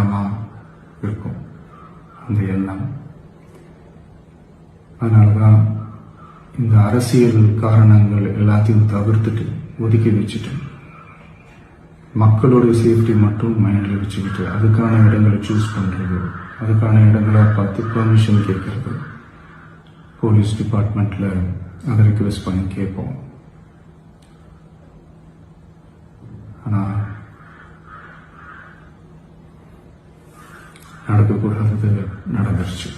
பாரமாக இருக்கும் அந்த எண்ணம். அதனால தான் இந்த அரசியல் காரணங்கள் எல்லாத்தையும் தவிர்த்துட்டு ஒதுக்கி வச்சுட்டு மக்களுடைய சேஃப்டி மட்டும் மைண்டில் வச்சுக்கிட்டு அதுக்கான இடங்களை சூஸ் பண்ணுறது, அதுக்கான இடங்களை பார்த்து பெர்மிஷன் கேட்கறது, போலீஸ் டிபார்ட்மெண்ட்டில் அதை ரிக்வெஸ்ட் பண்ணி கேட்போம். ஆனால் நடக்கக்கூடாதது நடந்துருச்சு.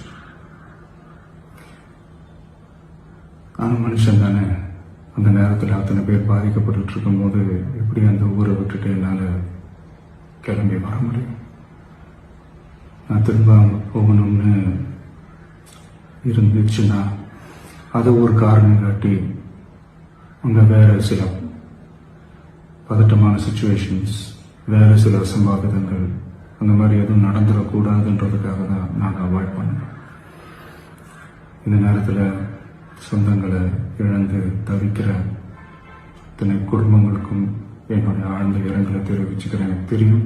ஆனால் மனுஷன் தானே, அந்த நேரத்தில் அத்தனை பேர் பாதிக்கப்பட்டு இருக்கும்போது எப்படி அந்த ஊரை விட்டுட்டு என்னால் கிளம்பி வர முடியும்? நான் திரும்ப அங்கே போகணும்னு இருந்துச்சுன்னா அதை ஒரு காரணம் காட்டி அங்கே வேற சில பதட்டமான சுச்சுவேஷன்ஸ், வேற சில அசம்பாவிதங்கள் அந்த மாதிரி எதுவும் நடந்துடக்கூடாதுன்றதுக்காக தான் நாங்கள் அவாய்ட் பண்ணோம். இந்த நேரத்தில் சொந்தங்களை இழந்து தவிக்கிற இத்தனை குடும்பங்களுக்கும் என்னுடைய ஆழ்ந்த இரங்கலை தெரிவிச்சுக்கிறேன். எனக்கு தெரியும்,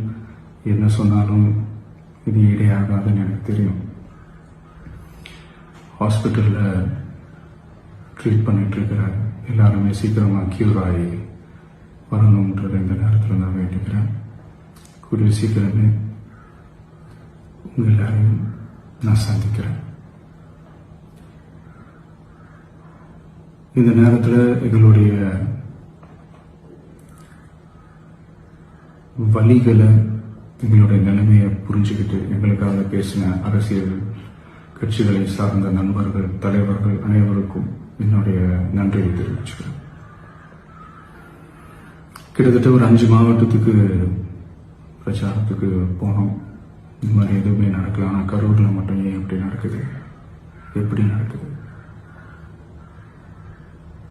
என்ன சொன்னாலும் இது ஈடையாகாதுன்னு எனக்கு தெரியும். ஹாஸ்பிட்டலில் ட்ரீட் பண்ணிட்டு இருக்கிற எல்லாருமே சீக்கிரமாக க்யூர் ஆகி வரணுன்றதை இந்த நேரத்தில் நான் வேண்டிக்கிறேன். கூடிய சீக்கிரமே உங்கள் எல்லாரையும் நான் சந்திக்கிறேன். இந்த நேரத்தில் எங்களுடைய வழிகளை, எங்களுடைய நிலைமையை புரிஞ்சுக்கிட்டு எங்களுக்காக பேசின அரசியல் கட்சிகளை சார்ந்த நண்பர்கள், தலைவர்கள் அனைவருக்கும் என்னுடைய நன்றியை தெரிவிச்சுக்கிறேன். கிட்டத்தட்ட ஒரு 5 மாவட்டத்துக்கு பிரச்சாரத்துக்கு போனோம். இந்த மாதிரி எதுவுமே நடக்கல. ஆனால் கரூரில் மட்டும் ஏன் எப்படி நடக்குது?